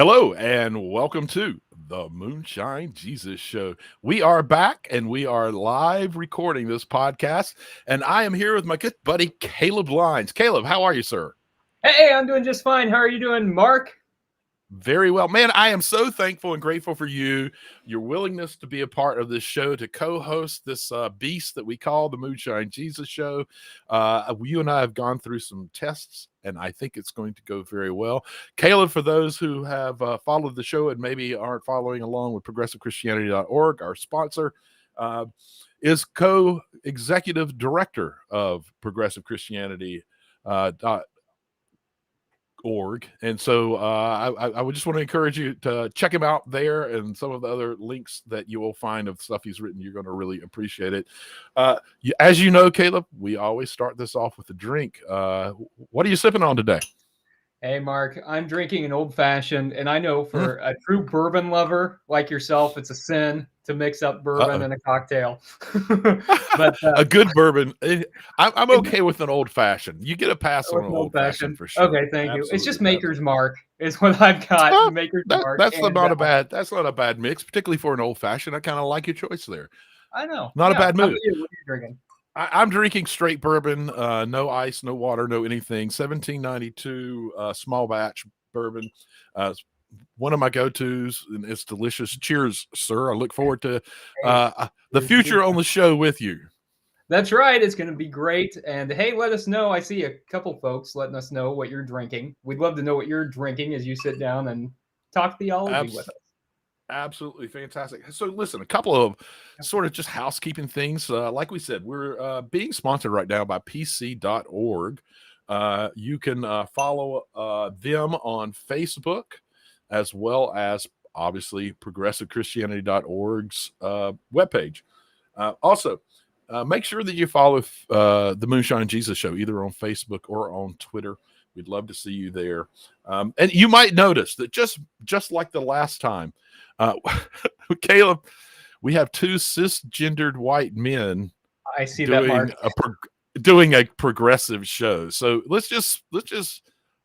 Hello and welcome to the Moonshine Jesus Show. We are back and we are live recording this podcast. And I am here with my good buddy, Caleb Lines. Caleb, how are you, sir? Hey, I'm doing just fine. How are you doing, Mark? Very well. Man, I am so thankful and grateful for you, your willingness to be a part of this show, to co-host this beast that we call the Moonshine Jesus Show. You and I have gone through some tests, and I think it's going to go very well. Caleb, for those who have followed the show and maybe aren't following along with progressivechristianity.org, our sponsor, is co-executive director of Progressive Christianity org. And so I would just want to encourage you to check him out there, and some of the other links that you will find of stuff he's written. You're going to really appreciate it. As you know, Caleb, we always start this off with a drink. What are you sipping on today? Hey, Mark, I'm drinking an old-fashioned, and I know for a true bourbon lover like yourself, it's a sin to mix up bourbon in a cocktail. But a good bourbon, I'm okay with an old-fashioned. You get a pass on an old-fashioned for sure. Okay, thank you. It's just Maker's Mark is what I've got. Maker's Mark. That's not a bad mix, particularly for an old-fashioned. I kind of like your choice there. I know. Not a bad move. What are you drinking? I'm drinking straight bourbon, no ice, no water, no anything. 1792 small batch bourbon. One of my go-tos, and it's delicious. Cheers, sir. I look forward to the future on the show with you. That's right. It's going to be great. And hey, let us know. I see a couple folks letting us know what you're drinking. We'd love to know what you're drinking as you sit down and talk theology with us. Absolutely fantastic. So listen, a couple of sort of just housekeeping things. Like we said, we're being sponsored right now by pc.org. You can follow them on Facebook, as well as obviously progressivechristianity.org's webpage. Also, make sure that you follow the Moonshine Jesus Show, either on Facebook or on Twitter. We'd love to see you there. And you might notice that just like the last time, Caleb, we have two cisgendered white men. I see that, Mark. Doing a progressive show. So let's just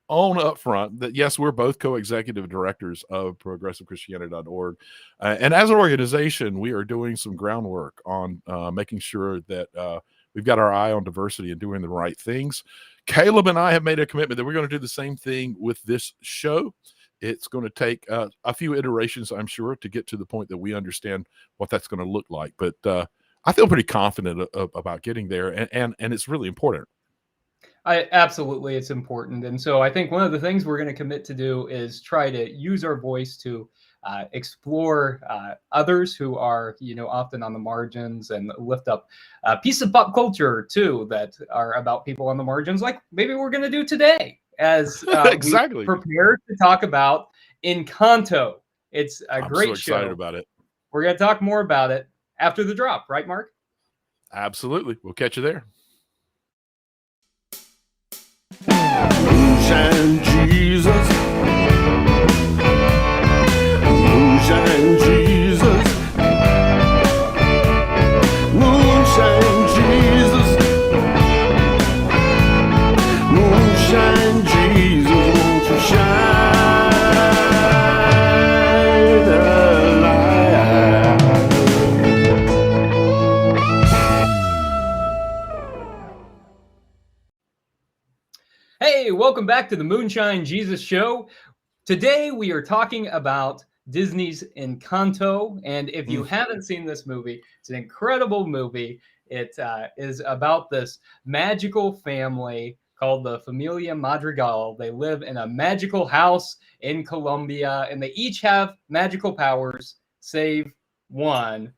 own up front that yes, we're both co-executive directors of progressivechristianity.org, and as an organization, we are doing some groundwork on making sure that we've got our eye on diversity and doing the right things. Caleb and I have made a commitment that we're going to do the same thing with this show. It's going to take a few iterations, I'm sure, to get to the point that we understand what that's going to look like. But I feel pretty confident about getting there, and it's really important. Absolutely, it's important. And so I think one of the things we're going to commit to do is try to use our voice to explore others who are, often on the margins, and lift up a piece of pop culture, too, that are about people on the margins, like maybe we're going to do today. As exactly. We prepare to talk about Encanto. It's a great show. I'm so excited about it. We're going to talk more about it after the drop, right, Mark? Absolutely. We'll catch you there. Moonshine Jesus. Moonshine Jesus. Moonshine Jesus. Moonshine Jesus, won't you shine a light? Hey, welcome back to the Moonshine Jesus Show. Today we are talking about Disney's Encanto, and if you haven't seen this movie, it's an incredible movie. It is about this magical family called the Familia Madrigal. They live in a magical house in Colombia, and they each have magical powers, save one.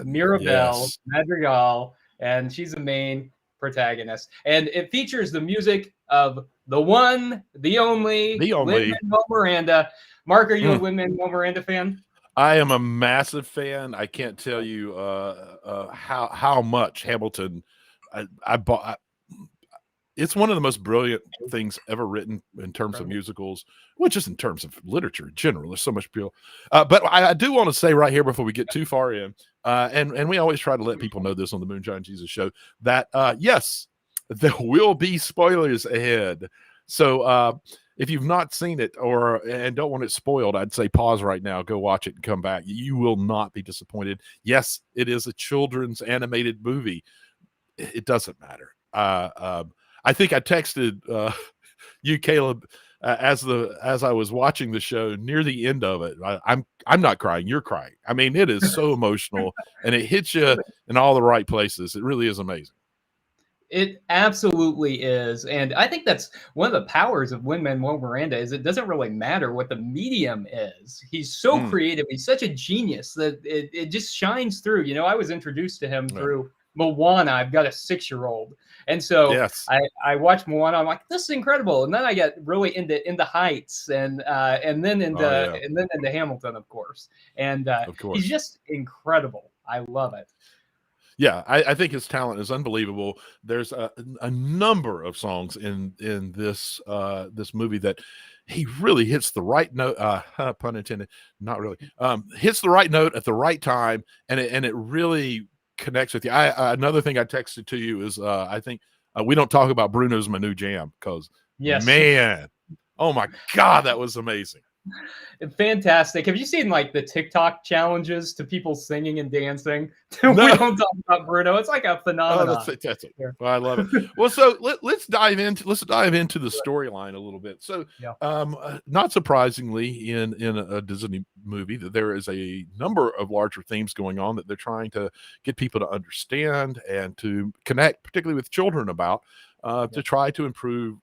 Mirabel Madrigal, and she's the main protagonist. And it features the music of the one, the only Lin-Manuel Miranda. Mark, are you a Lin-Manuel Miranda fan? I am a massive fan. I can't tell you how much Hamilton I bought. It's one of the most brilliant things ever written in terms of musicals, well, just in terms of literature in general. There's so much appeal. But I do want to say right here before we get too far in, and we always try to let people know this on the Moonshine Jesus Show, that yes, there will be spoilers ahead. So if you've not seen it and don't want it spoiled, I'd say pause right now, go watch it and come back. You will not be disappointed. Yes, it is a children's animated movie. It doesn't matter. I think I texted you, Caleb, as I was watching the show near the end of it. I'm not crying. You're crying. I mean, it is so emotional, and it hits you in all the right places. It really is amazing. It absolutely is. And I think that's one of the powers of Lin-Manuel Miranda is it doesn't really matter what the medium is. He's so creative. He's such a genius that it just shines through. You know, I was introduced to him through Moana. I've got a 6-year-old. And so yes. I watched Moana. I'm like, this is incredible. And then I got really into Heights and then into Hamilton, of course. And of course. He's just incredible. I love it. Yeah, I think his talent is unbelievable. There's a number of songs in this this movie that he really hits the right note. Pun intended, not really. Hits the right note at the right time, and it really connects with you. Another thing I texted to you is I think we don't talk about Bruno's My New Jam because man, oh my God, that was amazing. Fantastic. Have you seen like the TikTok challenges to people singing and dancing? No. We don't talk about Bruno. It's like a phenomenon. Oh, that's fantastic. Well, I love it. Well, so let's dive into the storyline a little bit. So, not surprisingly, in a Disney movie, that there is a number of larger themes going on that they're trying to get people to understand and to connect, particularly with children, about to try to improve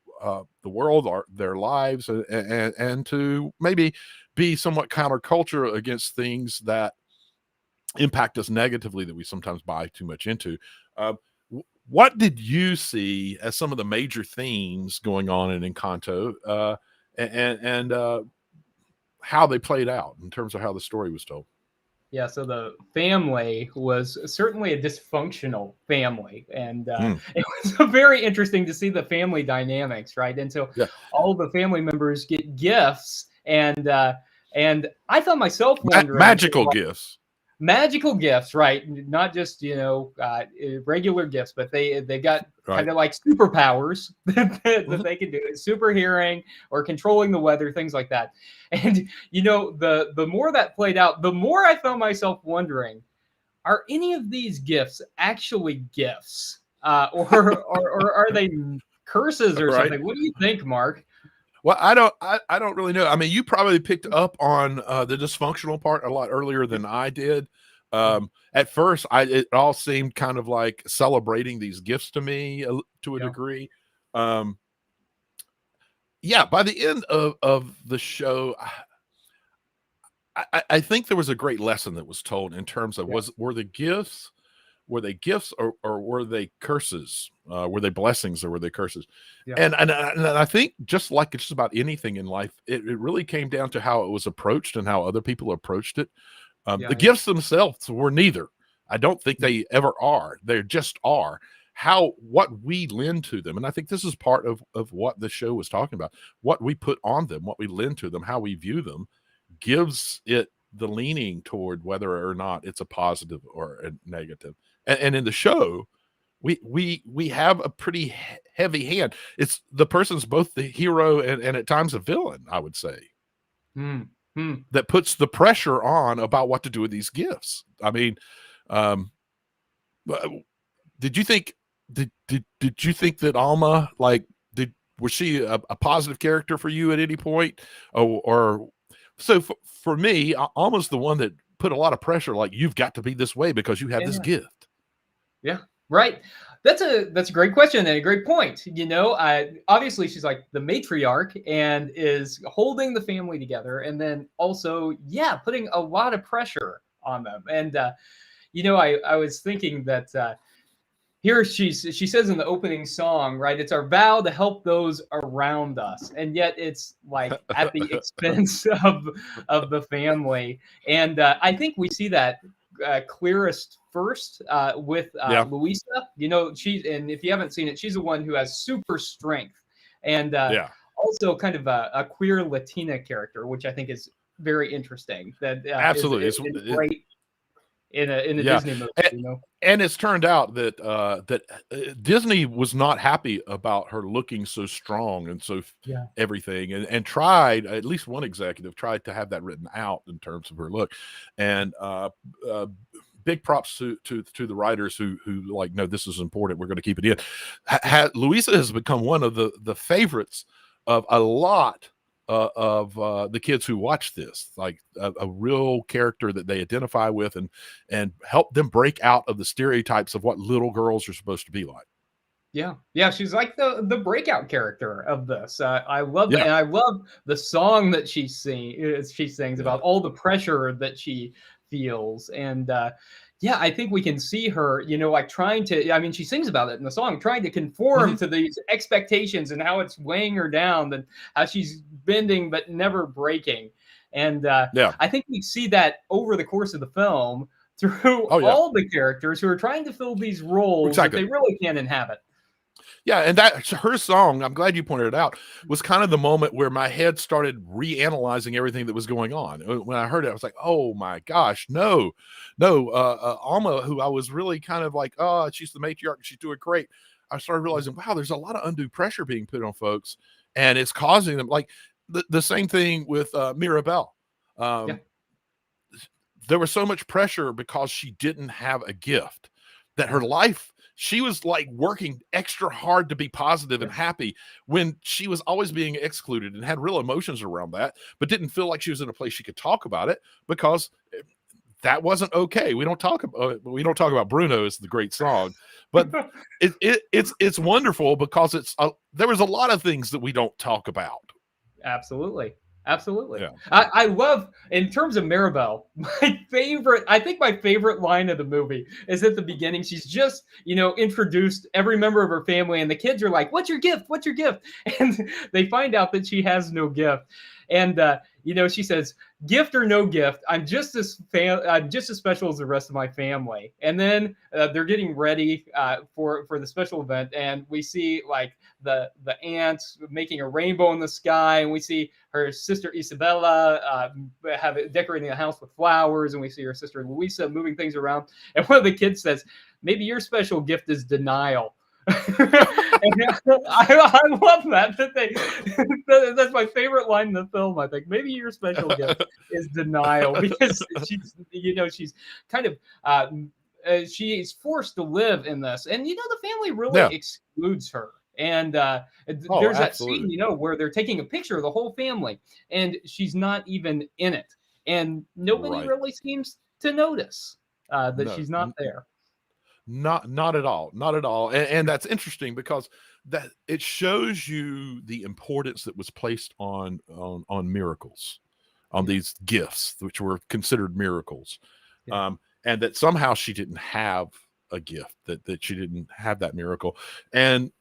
the world, their lives, and to maybe be somewhat counterculture against things that impact us negatively that we sometimes buy too much into. What did you see as some of the major themes going on in Encanto, and how they played out in terms of how the story was told? Yeah, so the family was certainly a dysfunctional family, and it was very interesting to see the family dynamics, right? And so all the family members get gifts, and I found myself wondering, magical gifts, right? Not just regular gifts, but they got kind of like superpowers that they can do, super hearing or controlling the weather, things like that. And the more that played out, the more I found myself wondering, are any of these gifts actually gifts, or are they curses or something? What do you think, Mark? Well, I don't really know. I mean, you probably picked up on the dysfunctional part a lot earlier than I did. At first, it all seemed kind of like celebrating these gifts to me to a degree. By the end of the show, I think there was a great lesson that was told in terms of were they gifts or were they curses? Were they blessings or were they curses? And I think just like just about anything in life, it really came down to how it was approached and how other people approached it. The gifts themselves were neither. I don't think they ever are. They just are. What we lend to them. And I think this is part of what the show was talking about. What we put on them, what we lend to them, how we view them, gives it the leaning toward whether or not it's a positive or a negative. And in the show, we have a pretty heavy hand. It's the person's both the hero and at times a villain, I would say. That puts the pressure on about what to do with these gifts. I mean, did you think that Alma, was she a positive character for you at any point? Or so for me, Alma's the one that put a lot of pressure, like you've got to be this way because you have this gift. Yeah, right. That's a great question and a great point. Obviously she's like the matriarch and is holding the family together, and then also, putting a lot of pressure on them. And I was thinking that here she says in the opening song, right? It's our vow to help those around us, and yet it's like at the expense of the family. And I think we see that clearest first with Luisa. And if you haven't seen it, she's the one who has super strength, and also kind of a queer Latina character, which I think is very interesting. That absolutely is great. in a Yeah. Disney movie, And, you know? and it's turned out that Disney was not happy about her looking so strong and so Yeah. everything, and tried, at least one executive tried to have that written out in terms of her look, and big props to the writers who like, no, this is important, we're going to keep it in. Louisa has become one of the favorites of a lot of the kids who watch this, like a real character that they identify with, and help them break out of the stereotypes of what little girls are supposed to be like. Yeah, yeah, she's like the breakout character of this. I love that, Yeah. and I love the song that she sings Yeah. about all the pressure that she feels, and yeah, I think we can see her, you know, like trying to. I mean, she sings about it in the song, trying to conform to these expectations and how it's weighing her down, and how she's bending but never breaking. And Yeah. I think we see that over the course of the film through Oh, yeah. all the characters who are trying to fill these roles Exactly. that they really can't inhabit. Yeah, and that her song, I'm glad you pointed it out, was kind of the moment where my head started reanalyzing everything that was going on. When I heard it, I was like, "Oh my gosh, no!" Alma, who I was really kind of like, "Oh, she's the matriarch, she's doing great." I started realizing, wow, there's a lot of undue pressure being put on folks, and it's causing them, like the same thing with Mirabelle. Yeah. There was so much pressure because she didn't have a gift, that her life, she was like working extra hard to be positive and happy, when she was always being excluded and had real emotions around that, but didn't feel like she was in a place she could talk about it, because that wasn't okay. We don't talk about Bruno as the great song, but it's wonderful because there was a lot of things that we don't talk about. Absolutely. Absolutely. Yeah. I love, in terms of Maribel, I think my favorite line of the movie is at the beginning. She's just, you know, introduced every member of her family, and the kids are like, "What's your gift? What's your gift?" And they find out that she has no gift. And, you know, she says, "Gift or no gift, I'm just as special as the rest of my family." And then they're getting ready for the special event, and we see like the ants making a rainbow in the sky, and we see her sister Isabella decorating the house with flowers, and we see her sister Luisa moving things around. And one of the kids says, "Maybe your special gift is denial." And I love that. That's my favorite line in the film. I think maybe your special gift is denial, because she's kind of she's forced to live in this, and the family really excludes her. And there's that scene, where they're taking a picture of the whole family, and she's not even in it, and nobody really seems to notice that she's not there. Not at all. Not at all. And that's interesting, because that it shows you the importance that was placed on miracles, on these gifts, which were considered miracles. Yeah. And that somehow she didn't have a gift, that she didn't have that miracle. And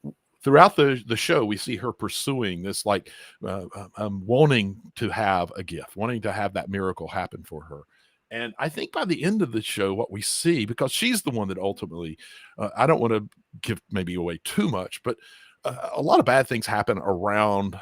throughout the show, we see her pursuing this, like wanting to have a gift, wanting to have that miracle happen for her. And I think by the end of the show, what we see, because she's the one that ultimately, I don't want to give maybe away too much, but a lot of bad things happen around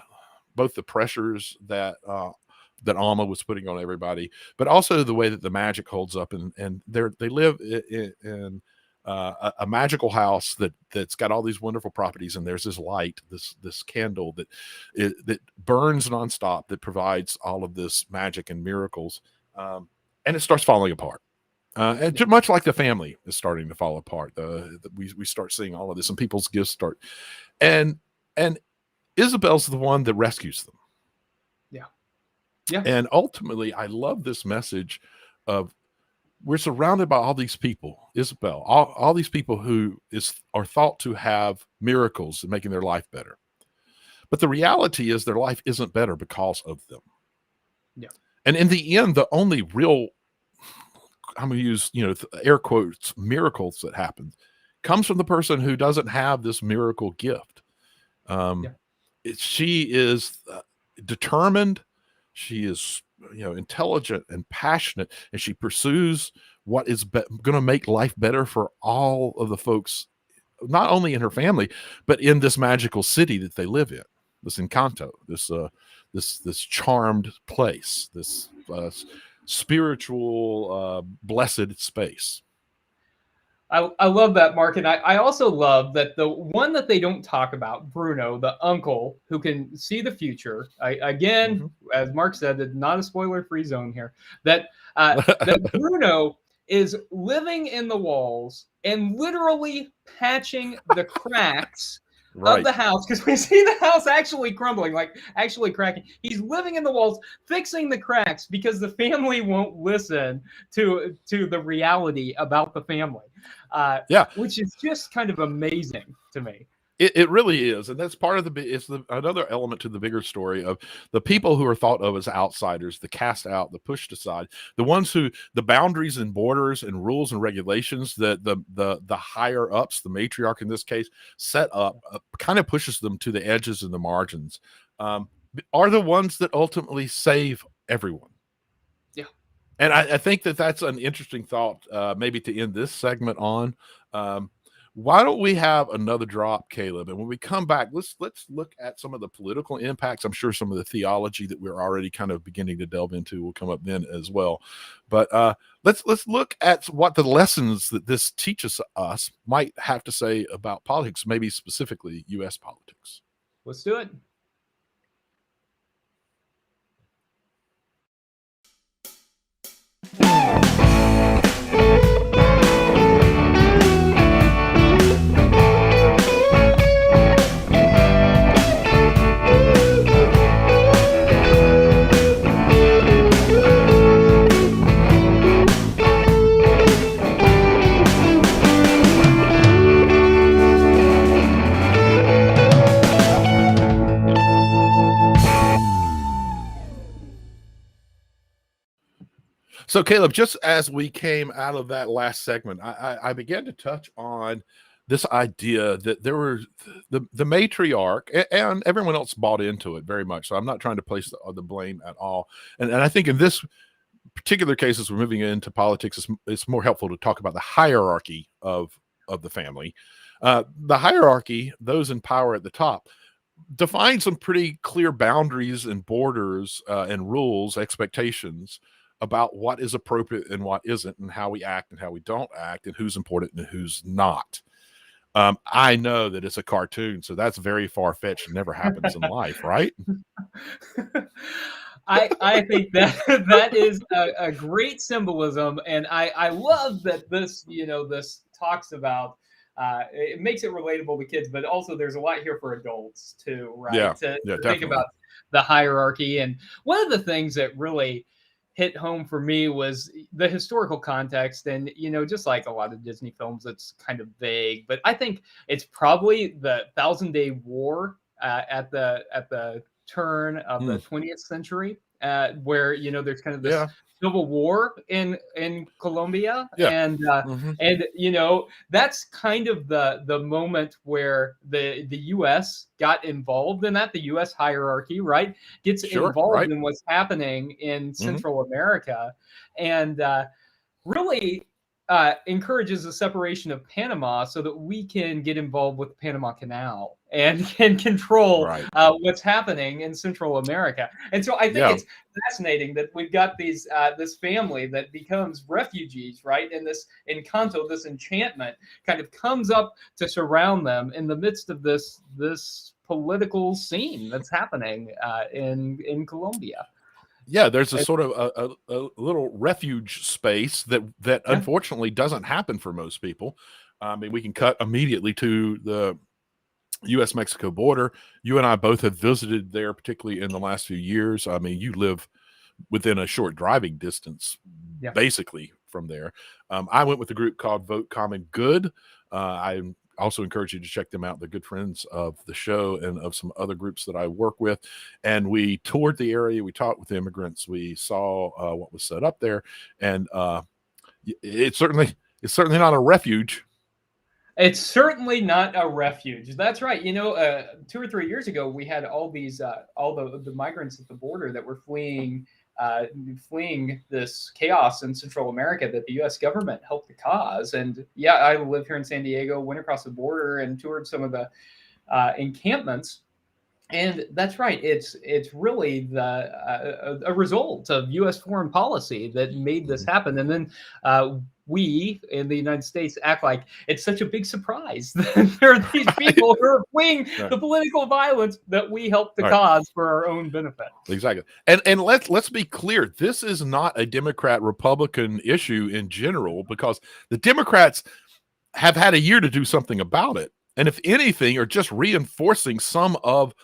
both the pressures that Alma was putting on everybody, but also the way that the magic holds up, and they live in a magical house that's got all these wonderful properties, and there's this light, this candle that burns nonstop, that provides all of this magic and miracles. And it starts falling apart. And much like the family is starting to fall apart. We start seeing all of this, and people's gifts start. And Isabel's the one that rescues them. Yeah. Yeah. And ultimately, I love this message of, we're surrounded by all these people, Isabel, all these people who are thought to have miracles and making their life better. But the reality is their life isn't better because of them. Yeah. And in the end, the only real, I'm going to use, air quotes, miracles that happen comes from the person who doesn't have this miracle gift. She is determined. She is, intelligent and passionate, and she pursues what is going to make life better for all of the folks, not only in her family, but in this magical city that they live in, this Encanto, this charmed place, this spiritual, blessed space. I love that, Mark. And I also love that the one that they don't talk about, Bruno, the uncle who can see the future. Again, as Mark said, it's not a spoiler-free zone here. That Bruno is living in the walls and literally patching the cracks of the house, because we see the house actually crumbling, like actually cracking. He's living in the walls, fixing the cracks because the family won't listen to the reality about the family. Which is just kind of amazing to me. It really is, and that's part of another element to the bigger story of the people who are thought of as outsiders, the cast out, the pushed aside, the ones who the boundaries and borders and rules and regulations that the higher ups, the matriarch in this case, set up, kind of pushes them to the edges and the margins, are the ones that ultimately save everyone. Yeah, and I think that's an interesting thought, maybe to end this segment on. Why don't we have another drop, Caleb? And when we come back, let's look at some of the political impacts. I'm sure some of the theology that we're already kind of beginning to delve into will come up then as well. But let's look at what the lessons that this teaches us might have to say about politics, maybe specifically U.S. politics. Let's do it. So, Caleb, just as we came out of that last segment, I began to touch on this idea that there were the matriarch, and everyone else bought into it very much. So I'm not trying to place the blame at all. And I think in this particular case, as we're moving into politics, it's more helpful to talk about the hierarchy of the family. The hierarchy, those in power at the top, define some pretty clear boundaries and borders and rules, expectations about what is appropriate and what isn't, and how we act and how we don't act, and who's important and who's not. I know that it's a cartoon, so that's very far-fetched and never happens in life, right? I think that is a great symbolism, and I love that this talks about it makes it relatable to kids, but also there's a lot here for adults too, right? Yeah, to definitely. Think about the hierarchy. And one of the things that really hit home for me was the historical context. And, just like a lot of Disney films, it's kind of vague, but I think it's probably the 1,000-Day War at the turn of the 20th century, where, there's kind of this civil war in Colombia. And that's kind of the moment where the U.S. got involved in that. The U.S. hierarchy, right, gets involved in what's happening in Central America, and really encourages the separation of Panama so that we can get involved with the Panama Canal and can control what's happening in Central America. And so I think it's fascinating that we've got this family that becomes refugees, right? And this Encanto, this enchantment, kind of comes up to surround them in the midst of this political scene that's happening in Colombia. Yeah, there's a sort of a little refuge space that unfortunately doesn't happen for most people. I mean, we can cut immediately to the U.S.-Mexico border. You and I both have visited there, particularly in the last few years. I mean, you live within a short driving distance, basically, from there. I went with a group called Vote Common Good. I also encourage you to check them out. They're good friends of the show and of some other groups that I work with. And we toured the area. We talked with immigrants. We saw what was set up there. And it's certainly not a refuge. It's certainly not a refuge. That's right. 2 or 3 years ago, we had all these, all the migrants at the border that were fleeing this chaos in Central America that the U.S. government helped to cause. And I live here in San Diego, went across the border and toured some of the encampments. And that's right. It's really a result of U.S. foreign policy that made this happen. And then we in the United States act like it's such a big surprise that there are these people who are fleeing Right. the political violence that we helped to Right. cause for our own benefit. Exactly. And let's be clear. This is not a Democrat Republican issue in general, because the Democrats have had a year to do something about it. And if anything, are just reinforcing some of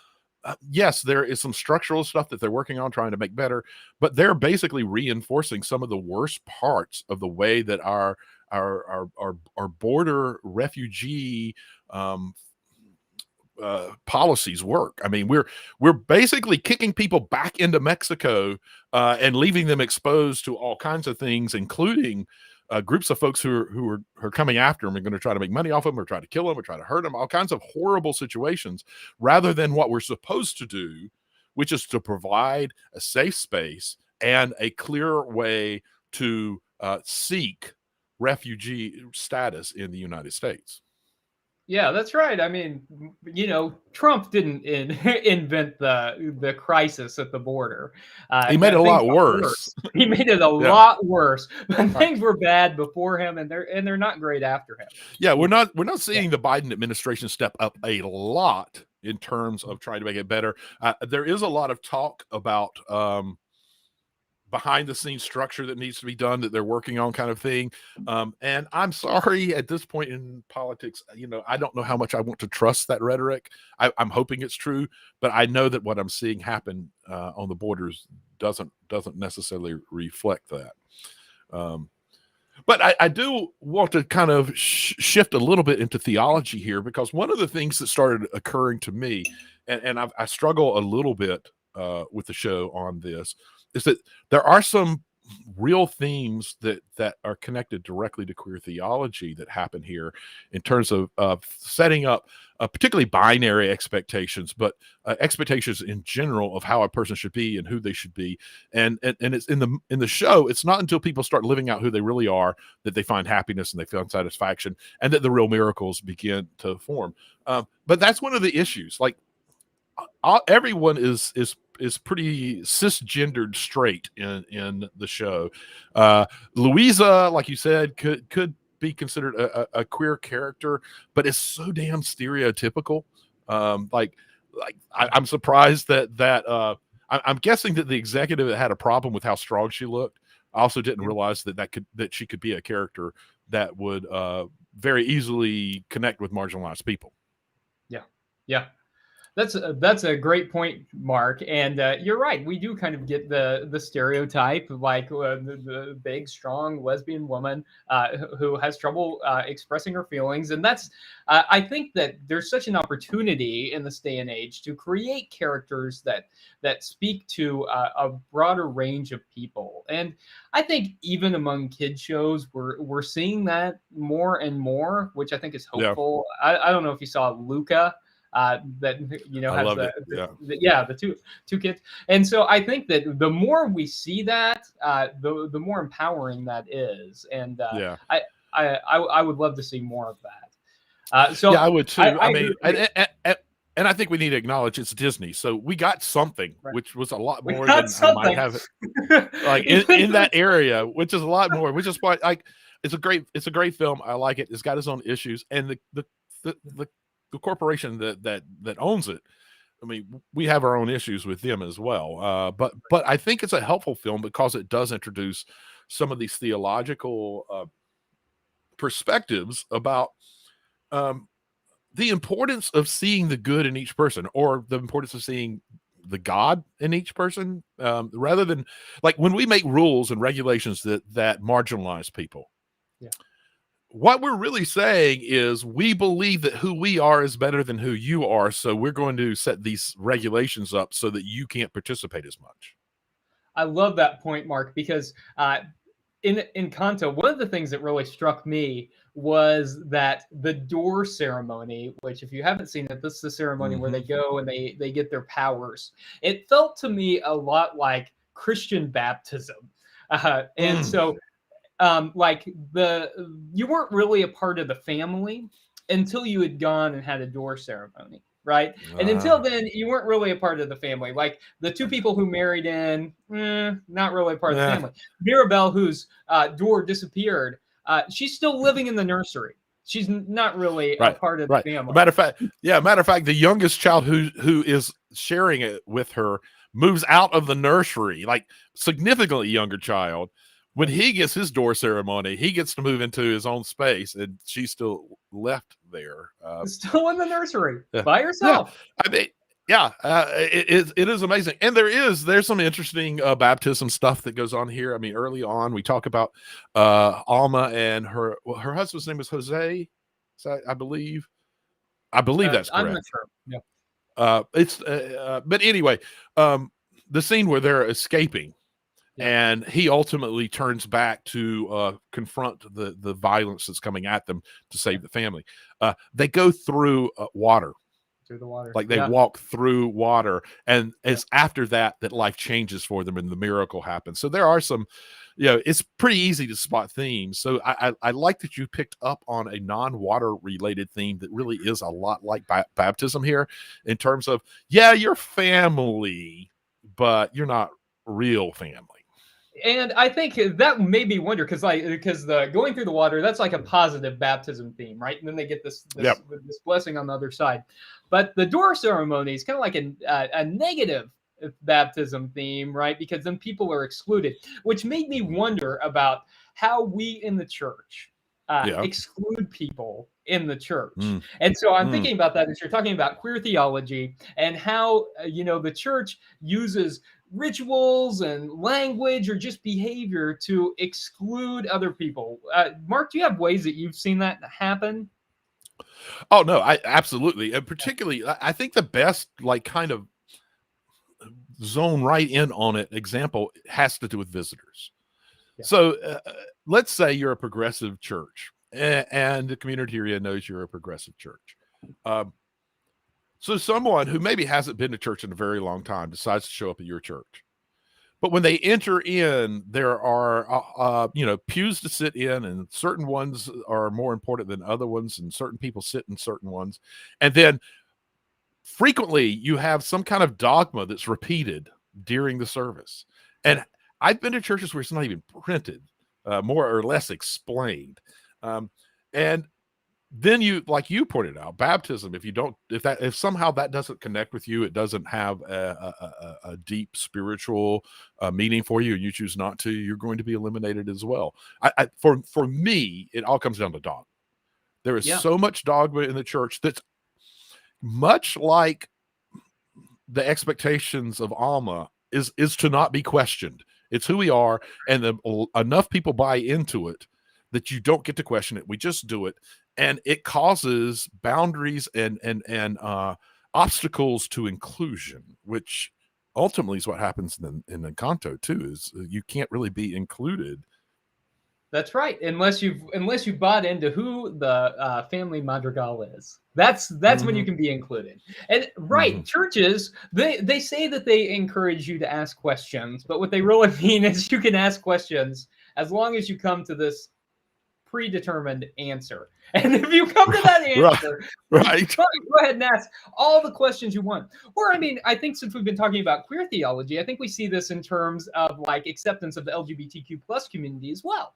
yes, there is some structural stuff that they're working on trying to make better, but they're basically reinforcing some of the worst parts of the way that our border refugee policies work. I mean, we're basically kicking people back into Mexico and leaving them exposed to all kinds of things, including groups of folks who are coming after them and going to try to make money off them, or try to kill them, or try to hurt them, all kinds of horrible situations, rather than what we're supposed to do, which is to provide a safe space and a clear way to seek refugee status in the United States. Yeah, that's right. I mean, Trump didn't invent the crisis at the border. He made it a lot worse. worse. He made it a lot worse. But things were bad before him, and they're not great after him. Yeah, we're not seeing the Biden administration step up a lot in terms of trying to make it better. There is a lot of talk about behind the scenes structure that needs to be done, that they're working on, kind of thing. And I'm sorry, at this point in politics, I don't know how much I want to trust that rhetoric. I'm hoping it's true, but I know that what I'm seeing happen on the borders doesn't necessarily reflect that. But I do want to kind of shift a little bit into theology here, because one of the things that started occurring to me, and I struggle a little bit with the show on this, is that there are some real themes that are connected directly to queer theology that happen here, in terms of setting up particularly binary expectations, but expectations in general of how a person should be and who they should be. And it's in the show, it's not until people start living out who they really are that they find happiness and they find satisfaction, and that the real miracles begin to form. But that's one of the issues. Like, everyone is pretty cisgendered straight in the show. Louisa, like you said, could be considered a queer character, but it's so damn stereotypical. I'm surprised that I'm guessing that the executive had a problem with how strong she looked. I also didn't realize that she could be a character that would very easily connect with marginalized people. Yeah. That's a great point, Mark. And you're right. We do kind of get the stereotype of like the big, strong lesbian woman who has trouble expressing her feelings. And that's I think that there's such an opportunity in this day and age to create characters that speak to a broader range of people. And I think even among kid shows, we're seeing that more and more, which I think is hopeful. Yeah. I don't know if you saw Luca. That has the two kids, and so I think that the more we see that, the more empowering that is, and I would love to see more of that. So I would too. I mean, and I think we need to acknowledge it's Disney, so we got something, right, which was a lot more than I might have like in that area, which is a lot more. Which is why it's a great film. I like it. It's got its own issues, and the corporation that owns it, I mean, we have our own issues with them as well. But I think it's a helpful film because it does introduce some of these theological perspectives about the importance of seeing the good in each person, or the importance of seeing the God in each person, rather than like when we make rules and regulations that marginalize people. Yeah. What we're really saying is we believe that who we are is better than who you are, so we're going to set these regulations up so that you can't participate as much. I love that point, Mark, because in Kanto, one of the things that really struck me was that the door ceremony, which if you haven't seen it, this is the ceremony where they go and they get their powers. It felt to me a lot like Christian baptism. And so you weren't really a part of the family until you had gone and had a door ceremony. right? And until then, you weren't really a part of the family. Like the two people who married in, not really a part of the family. Mirabelle, whose door disappeared, she's still living in the nursery. She's not really a part of the family. Matter of fact, the youngest child who is sharing it with her moves out of the nursery, like significantly younger child. When he gets his door ceremony, he gets to move into his own space, and she's still left there, still in the nursery by herself. I mean, it is amazing, and there's some interesting baptism stuff that goes on here. I mean, early on, we talk about Alma and her husband's name is Jose. I believe that's correct. I'm not sure. Yeah. But anyway, the scene where they're escaping. And he ultimately turns back to confront the violence that's coming at them to save the family. They go through water. Through the water. Like they walk through water. And it's after that life changes for them and the miracle happens. So there are some, it's pretty easy to spot themes. So I like that you picked up on a non-water related theme that really is a lot like baptism here in terms of, you're family, but you're not real family. And I think that made me wonder because the going through the water, that's like a positive baptism theme, right? And then they get this blessing on the other side. But the door ceremony is kind of like a negative baptism theme, right? Because then people are excluded, which made me wonder about how we in the church exclude people in the church. And so I'm thinking about that as you're talking about queer theology and how, the church uses rituals and language or just behavior to exclude other people. Mark, do you have ways that you've seen that happen? Oh, no, absolutely. And particularly, I think the best, kind of zone right in on it example has to do with visitors. Yeah. So let's say you're a progressive church and the community area knows you're a progressive church. So someone who maybe hasn't been to church in a very long time decides to show up at your church. But when they enter in, there are, pews to sit in, and certain ones are more important than other ones, and certain people sit in certain ones. And then frequently you have some kind of dogma that's repeated during the service. And I've been to churches where it's not even printed, more or less explained. And then you, like you pointed out, baptism, if somehow that doesn't connect with you, it doesn't have a deep spiritual meaning for you, and you choose not to, you're going to be eliminated as well. For me, it all comes down to dogma. There is so much dogma in the church that's much like the expectations of Alma is to not be questioned. It's who we are, and enough people buy into it that you don't get to question it. We just do it. And it causes boundaries and obstacles to inclusion, which ultimately is what happens in the canto too. Is you can't really be included. That's right, unless you bought into who the family madrigal is. That's when you can be included. And churches they say that they encourage you to ask questions, but what they really mean is you can ask questions as long as you come to this predetermined answer. And if you come to that answer, go ahead and ask all the questions you want. Or, I think since we've been talking about queer theology, I think we see this in terms of acceptance of the LGBTQ plus community as well.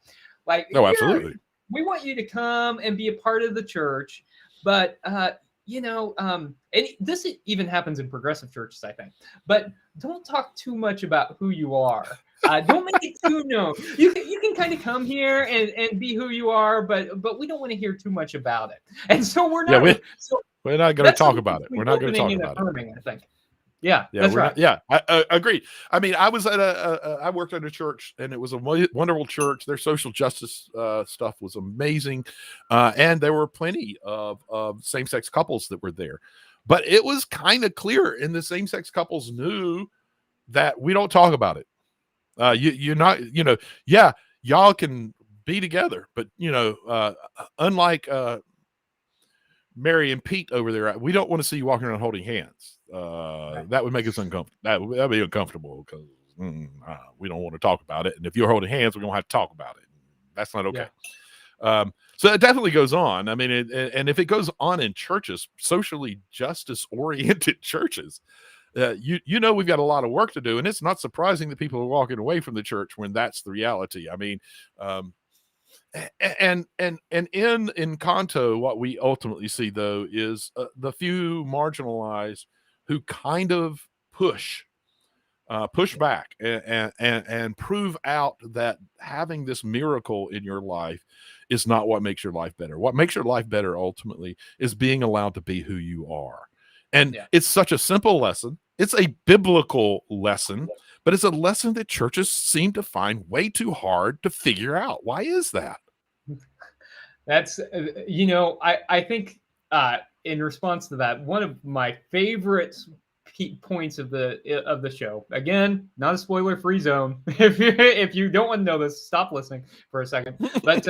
Absolutely. We want you to come and be a part of the church, but and this even happens in progressive churches, I think. But don't talk too much about who you are. Don't make it too known. You can kind of come here and be who you are, but we don't want to hear too much about it. And so we're not. We're not going to talk about it. We're not going to talk about it. I think. Yeah, that's right. I agree. I was at I worked at a church, and it was a wonderful church. Their social justice stuff was amazing, and there were plenty of same-sex couples that were there. But it was kind of clear, and the same-sex couples knew that we don't talk about it. You're not, y'all can be together, but unlike Mary and Pete over there, we don't want to see you walking around holding hands. That would make us uncomfortable. That'd be uncomfortable because we don't want to talk about it. And if you're holding hands, we're gonna have to talk about it. That's not okay. So it definitely goes on. I mean, and if it goes on in churches, socially justice oriented churches, you know, we've got a lot of work to do, and it's not surprising that people are walking away from the church when that's the reality. I mean, and in Kanto, what we ultimately see though is the few marginalized who kind of push back and prove out that having this miracle in your life is not what makes your life better. What makes your life better ultimately is being allowed to be who you are. And it's such a simple lesson. It's a biblical lesson, but it's a lesson that churches seem to find way too hard to figure out. Why is that? That's, you know, I think in response to that, one of my favorite points of the show, again, not a spoiler-free zone. If you don't want to know this, stop listening for a second. But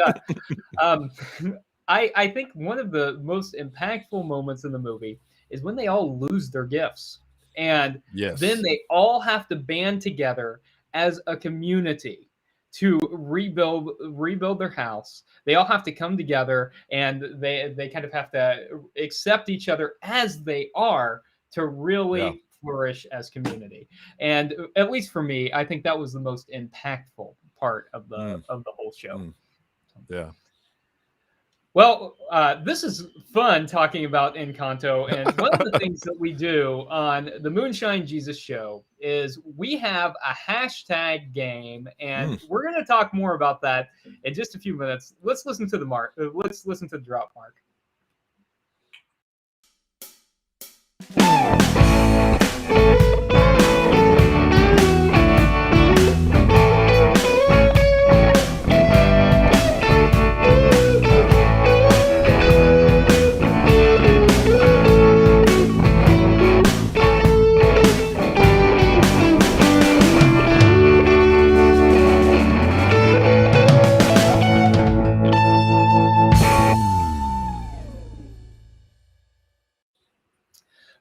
I think one of the most impactful moments in the movie is when they all lose their gifts, and then they all have to band together as a community to rebuild their house. They all have to come together, and they kind of have to accept each other as they are to really flourish as community. And at least for me, I think that was the most impactful part of the whole show. Yeah. Well, this is fun talking about Encanto, and one of the things that we do on the Moonshine Jesus Show is we have a hashtag game, and we're going to talk more about that in just a few minutes. Let's listen to the let's listen to the drop, Mark.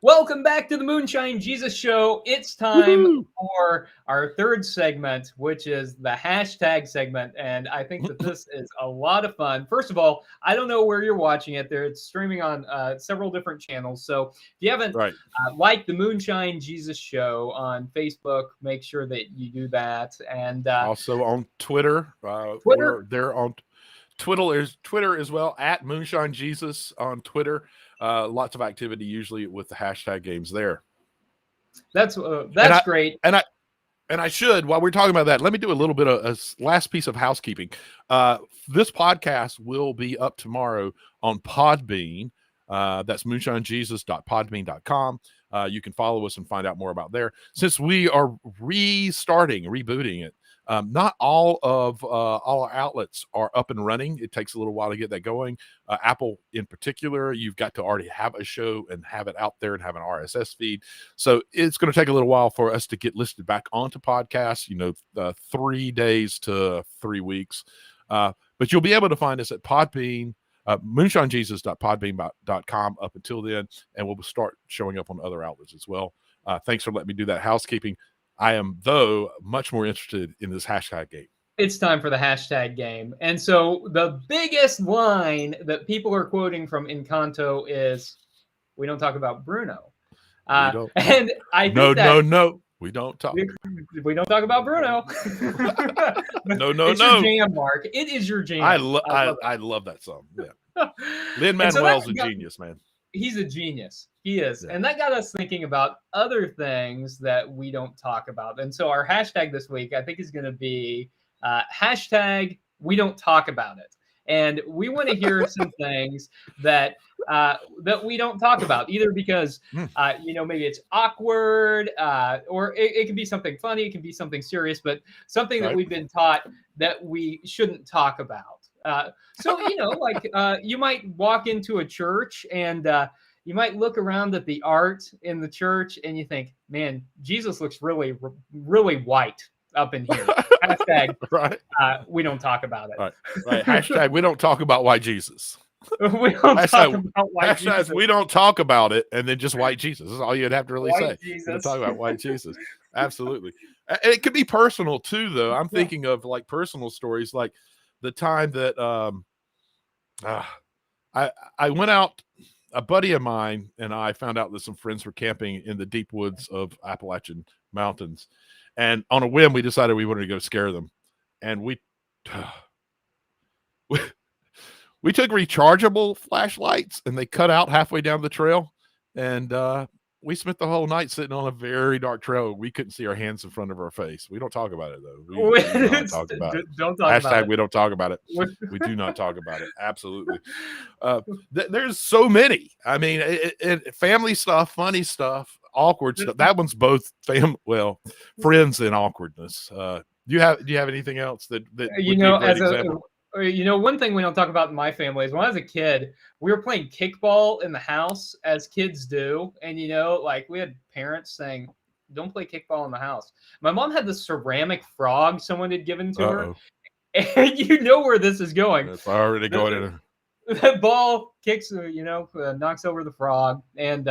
Welcome back to the Moonshine Jesus Show. It's time for our third segment, which is the hashtag segment. And I think that this is a lot of fun. First of all, I don't know where you're watching it. It's streaming on several different channels. So if you haven't liked the Moonshine Jesus Show on Facebook, make sure that you do that. And also on Twitter. Twitter? They're on Twitter as well, at Moonshine Jesus on Twitter. Lots of activity usually with the hashtag games there. That's great. And I should, while we're talking about that, let me do a little bit of a last piece of housekeeping. This podcast will be up tomorrow on Podbean. That's moonshinejesus.podbean.com. You can follow us and find out more about there. Since we are rebooting it, not all our outlets are up and running. It takes a little while to get that going. Apple in particular, you've got to already have a show and have it out there and have an RSS feed. So it's going to take a little while for us to get listed back onto podcasts, 3 days to 3 weeks. But you'll be able to find us at Podbean, moonshinejesus.podbean.com up until then, and we'll start showing up on other outlets as well. Thanks for letting me do that housekeeping. I am, though, much more interested in this hashtag game. It's time for the hashtag game. And so the biggest line that people are quoting from Encanto is, "We don't talk about Bruno." And I think no. We don't talk. We don't talk about Bruno. No. It's your jam, Mark. It is your jam. I love that song. Yeah. Lin-Manuel's a genius, man. He's a genius. He is. Yeah. And that got us thinking about other things that we don't talk about. And so our hashtag this week, I think, is going to be hashtag we don't talk about it. And we want to hear some things that we don't talk about, either because, maybe it's awkward, or it can be something funny. It can be something serious, but something that we've been taught that we shouldn't talk about. You might walk into a church and you might look around at the art in the church and you think, man, Jesus looks really, really white up in here. Hashtag, we don't talk about it. Right. Hashtag, we don't talk about white Jesus. We don't talk about white Jesus. We don't talk about it, and then just white Jesus. This is all you'd have to really say. Jesus. We don't talk about white Jesus. Absolutely. It could be personal too, though. I'm thinking of like personal stories, like the time that I went out. A buddy of mine and I found out that some friends were camping in the deep woods of Appalachian Mountains, and on a whim, we decided we wanted to go scare them, and we took rechargeable flashlights, and they cut out halfway down the trail, and we spent the whole night sitting on a very dark trail. We couldn't see our hands in front of our face. We don't talk about it though. We don't talk about it. Don't talk Hashtag about it. we don't talk about it. We do not talk about it. Absolutely. There's so many. I mean, family stuff, funny stuff, awkward stuff. That one's both friends and awkwardness. Do you have anything else that would be a great example? One thing we don't talk about in my family is when I was a kid, we were playing kickball in the house, as kids do. And, like we had parents saying, don't play kickball in the house. My mom had this ceramic frog someone had given to her. And you know where this is going. It's already going in. That ball kicks, knocks over the frog and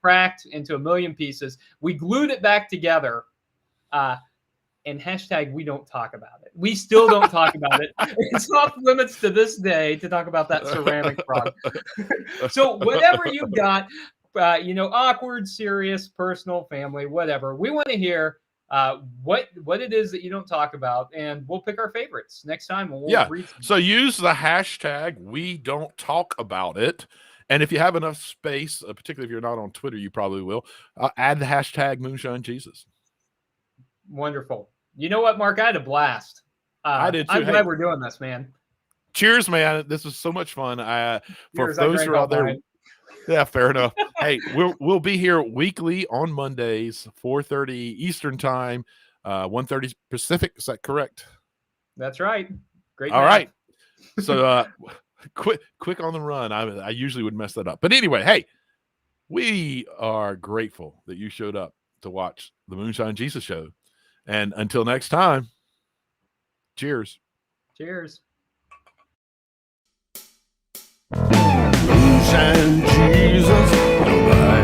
cracked into a million pieces. We glued it back together. And hashtag we don't talk about it. We still don't talk about it. It's off limits to this day to talk about that ceramic frog. So whatever you've got, awkward, serious, personal, family, whatever, we want to hear what it is that you don't talk about, and we'll pick our favorites next time. And we'll read some. So use the hashtag we don't talk about it. And if you have enough space, particularly if you're not on Twitter, you probably will, add the hashtag Moonshine Jesus. Wonderful. You know what, Mark? I had a blast. I did too. I'm glad we're doing this, man. Cheers, man. This was so much fun. For Cheers, those who are out there, yeah, fair enough. Hey, we'll be here weekly on Mondays, 4:30 Eastern time, 1:30 Pacific. Is that correct? That's right. Great. All right. So quick on the run. I usually would mess that up. But anyway, hey, we are grateful that you showed up to watch the Moonshine Jesus Show. And until next time, cheers. Cheers. Moonshine Jesus, nobody